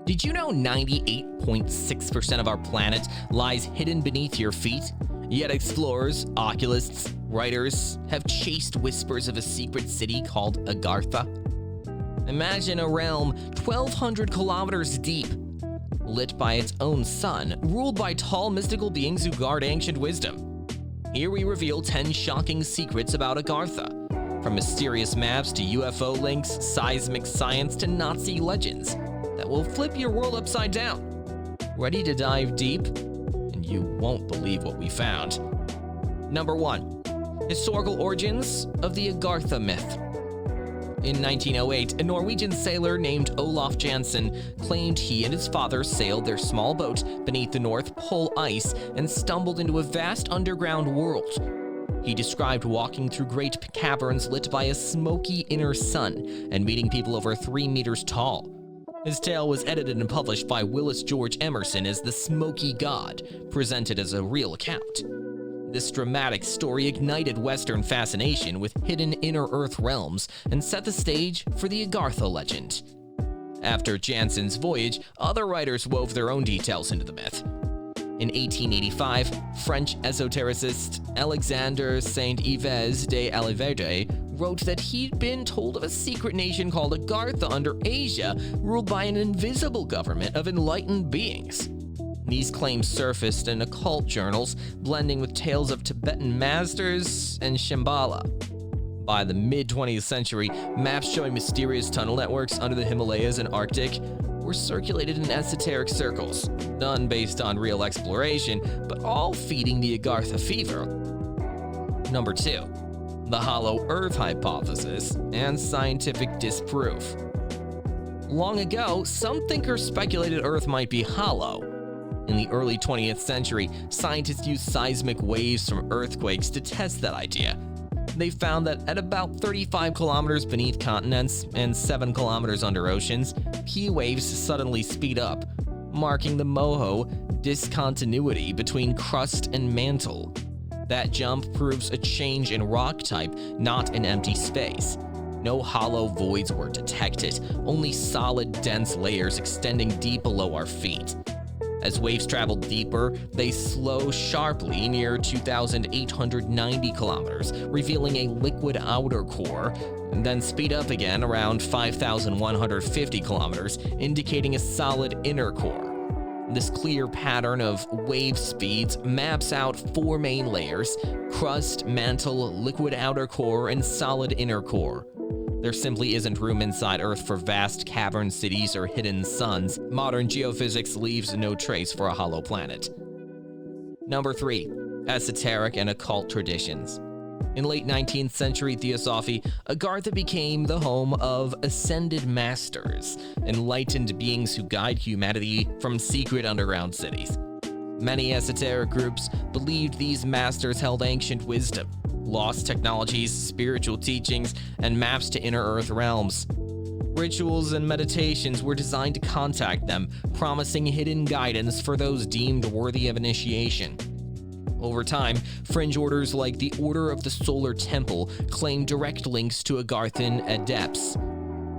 Did you know 98.6% of our planet lies hidden beneath your feet? Yet explorers, ocultists, writers have chased whispers of a secret city called Agartha. Imagine a realm 1,200 kilometers deep, lit by its own sun, ruled by tall mystical beings who guard ancient wisdom. Here we reveal 10 shocking secrets about Agartha, from mysterious maps to UFO links, seismic science to Nazi legends that will flip your world upside down. Ready to dive deep? And you won't believe what we found. Number 1. Historical origins of the Agartha myth. In 1908, a Norwegian sailor named Olaf Jansen claimed he and his father sailed their small boat beneath the North Pole ice and stumbled into a vast underground world. He described walking through great caverns lit by a smoky inner sun and meeting people over 3 meters tall. His tale was edited and published by Willis George Emerson as the Smoky God, presented as a real account. This dramatic story ignited Western fascination with hidden inner Earth realms and set the stage for the Agartha legend. After Jansen's voyage, other writers wove their own details into the myth. In 1885, French esotericist Alexandre Saint-Yves de Aliverde wrote that he'd been told of a secret nation called Agartha under Asia, ruled by an invisible government of enlightened beings. These claims surfaced in occult journals, blending with tales of Tibetan masters and Shambhala. By the mid-20th century, maps showing mysterious tunnel networks under the Himalayas and Arctic were circulated in esoteric circles, none based on real exploration, but all feeding the Agartha fever. Number 2. The Hollow Earth Hypothesis and Scientific Disproof. Long ago, some thinkers speculated Earth might be hollow. In the early 20th century, scientists used seismic waves from earthquakes to test that idea. They found that at about 35 kilometers beneath continents and 7 kilometers under oceans, P waves suddenly speed up, marking the moho discontinuity between crust and mantle. That jump proves a change in rock type, not an empty space. No hollow voids were detected, only solid, dense layers extending deep below our feet. As waves travel deeper, they slow sharply near 2,890 kilometers, revealing a liquid outer core, and then speed up again around 5,150 kilometers, indicating a solid inner core. This clear pattern of wave speeds maps out 4 main layers: crust, mantle, liquid outer core, and solid inner core. There simply isn't room inside Earth for vast cavern cities or hidden suns. Modern geophysics leaves no trace for a hollow planet. Number 3. Esoteric and occult traditions. In late 19th century theosophy, Agartha became the home of ascended masters, enlightened beings who guide humanity from secret underground cities. Many esoteric groups believed these masters held ancient wisdom, lost technologies, spiritual teachings, and maps to inner Earth realms. Rituals and meditations were designed to contact them, promising hidden guidance for those deemed worthy of initiation. Over time, fringe orders like the Order of the Solar Temple claimed direct links to Agarthan adepts.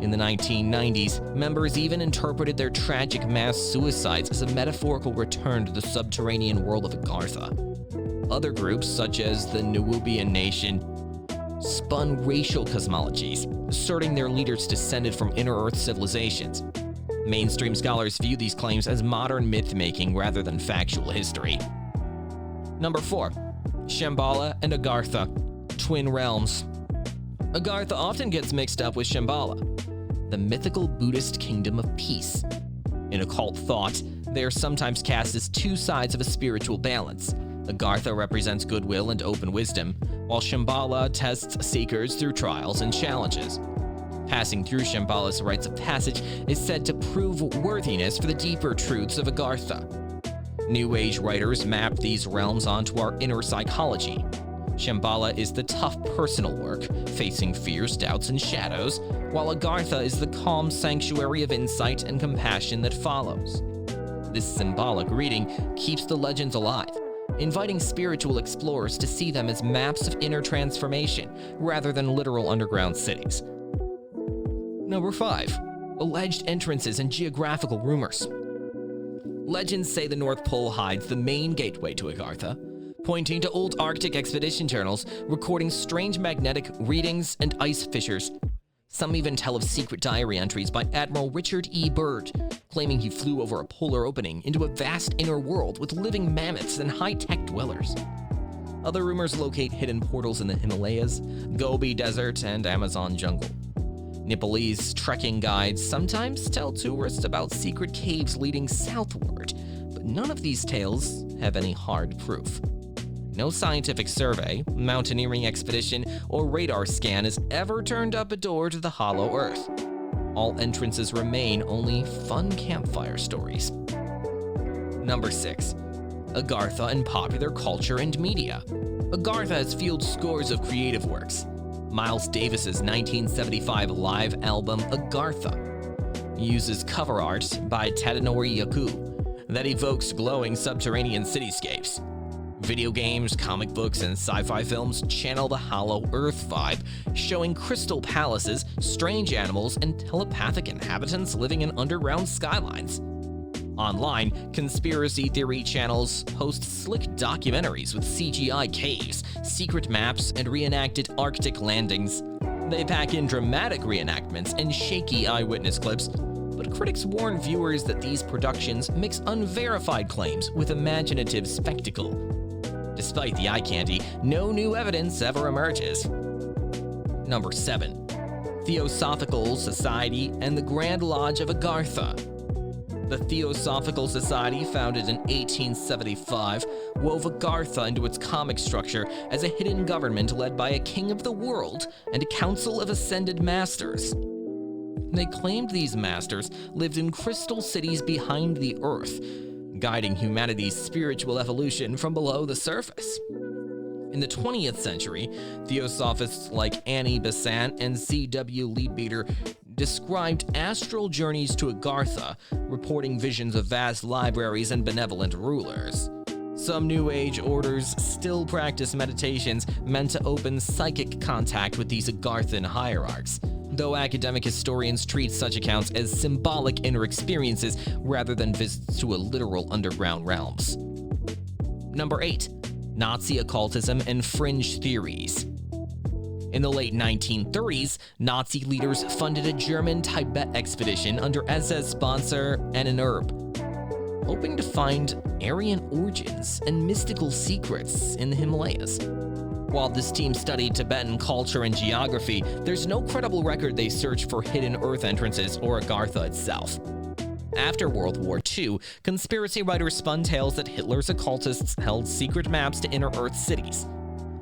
In the 1990s, members even interpreted their tragic mass suicides as a metaphorical return to the subterranean world of Agartha. Other groups, such as the Nubian Nation, spun racial cosmologies, asserting their leaders descended from inner Earth civilizations. Mainstream scholars view these claims as modern myth-making rather than factual history. Number 4. Shambhala and Agartha, twin realms. Agartha often gets mixed up with Shambhala, the mythical Buddhist kingdom of peace. In occult thought, they are sometimes cast as two sides of a spiritual balance. Agartha represents goodwill and open wisdom, while Shambhala tests seekers through trials and challenges. Passing through Shambhala's rites of passage is said to prove worthiness for the deeper truths of Agartha. New Age writers map these realms onto our inner psychology. Shambhala is the tough personal work, facing fears, doubts, and shadows, while Agartha is the calm sanctuary of insight and compassion that follows. This symbolic reading keeps the legends alive, inviting spiritual explorers to see them as maps of inner transformation rather than literal underground cities. Number 5. Alleged entrances and geographical rumors. Legends say the North Pole hides the main gateway to Agartha, pointing to old Arctic expedition journals recording strange magnetic readings and ice fissures. Some even tell of secret diary entries by Admiral Richard E. Byrd, claiming he flew over a polar opening into a vast inner world with living mammoths and high-tech dwellers. Other rumors locate hidden portals in the Himalayas, Gobi Desert, and Amazon jungle. Nepalese trekking guides sometimes tell tourists about secret caves leading southward, but none of these tales have any hard proof. No scientific survey, mountaineering expedition, or radar scan has ever turned up a door to the hollow earth. All entrances remain only fun campfire stories. Number 6. Agartha in popular culture and media. Agartha has fueled scores of creative works. Miles Davis's 1975 live album Agartha uses cover art by Tadanori Yaku that evokes glowing subterranean cityscapes. Video games, comic books, and sci-fi films channel the hollow earth vibe, showing crystal palaces, strange animals, and telepathic inhabitants living in underground skylines. Online, conspiracy theory channels host slick documentaries with CGI caves, secret maps, and reenacted Arctic landings. They pack in dramatic reenactments and shaky eyewitness clips, but critics warn viewers that these productions mix unverified claims with imaginative spectacle. Despite the eye candy, no new evidence ever emerges. Number 7. Theosophical Society and the Grand Lodge of Agartha. The Theosophical Society, founded in 1875, wove Agartha into its comic structure as a hidden government led by a king of the world and a council of ascended masters. They claimed these masters lived in crystal cities behind the earth, guiding humanity's spiritual evolution from below the surface. In the 20th century, theosophists like Annie Besant and C.W. Leadbeater described astral journeys to Agartha, reporting visions of vast libraries and benevolent rulers. Some New Age orders still practice meditations meant to open psychic contact with these Agarthan hierarchs, though academic historians treat such accounts as symbolic inner experiences rather than visits to a literal underground realms. Number 8. Nazi occultism and fringe theories. In the late 1930s, Nazi leaders funded a German Tibet expedition under SS sponsor Ahnenerbe, hoping to find Aryan origins and mystical secrets in the Himalayas. While this team studied Tibetan culture and geography, there's no credible record they searched for hidden earth entrances or Agartha itself. After World War II, conspiracy writers spun tales that Hitler's occultists held secret maps to inner Earth cities.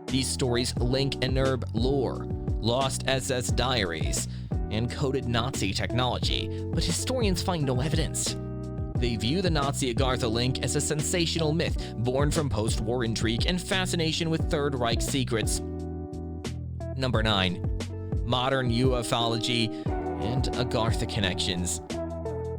These stories link Ahnenerbe lore, lost SS diaries, and coded Nazi technology, but historians find no evidence. They view the Nazi Agartha link as a sensational myth born from post-war intrigue and fascination with Third Reich secrets. Number 9. Modern ufology and Agartha connections.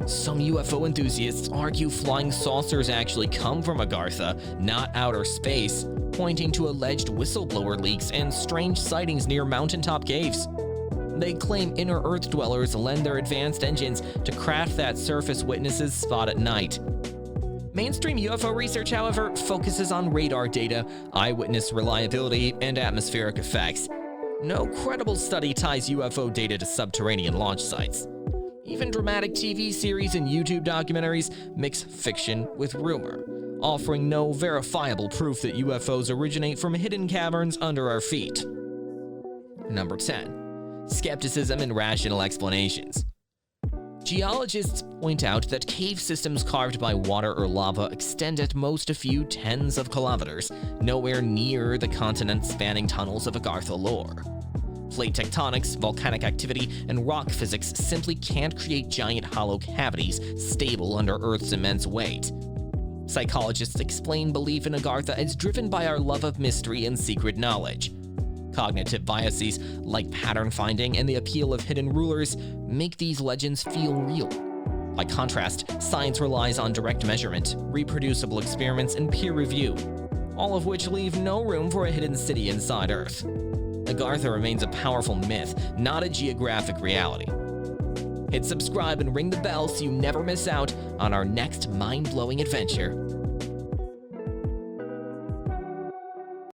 Some UFO enthusiasts argue flying saucers actually come from Agartha, not outer space, pointing to alleged whistleblower leaks and strange sightings near mountaintop caves. They claim inner Earth dwellers lend their advanced engines to craft that surface witnesses spot at night. Mainstream UFO research, however, focuses on radar data, eyewitness reliability, and atmospheric effects. No credible study ties UFO data to subterranean launch sites. Even dramatic TV series and YouTube documentaries mix fiction with rumor, offering no verifiable proof that UFOs originate from hidden caverns under our feet. Number 10. Skepticism and rational explanations. Geologists point out that cave systems carved by water or lava extend at most a few tens of kilometers, nowhere near the continent-spanning tunnels of Agartha lore. Plate tectonics, volcanic activity, and rock physics simply can't create giant hollow cavities stable under Earth's immense weight. Psychologists explain belief in Agartha as driven by our love of mystery and secret knowledge. Cognitive biases, like pattern finding and the appeal of hidden rulers, make these legends feel real. By contrast, science relies on direct measurement, reproducible experiments, and peer review, all of which leave no room for a hidden city inside Earth. Agartha remains a powerful myth, not a geographic reality. Hit subscribe and ring the bell so you never miss out on our next mind-blowing adventure.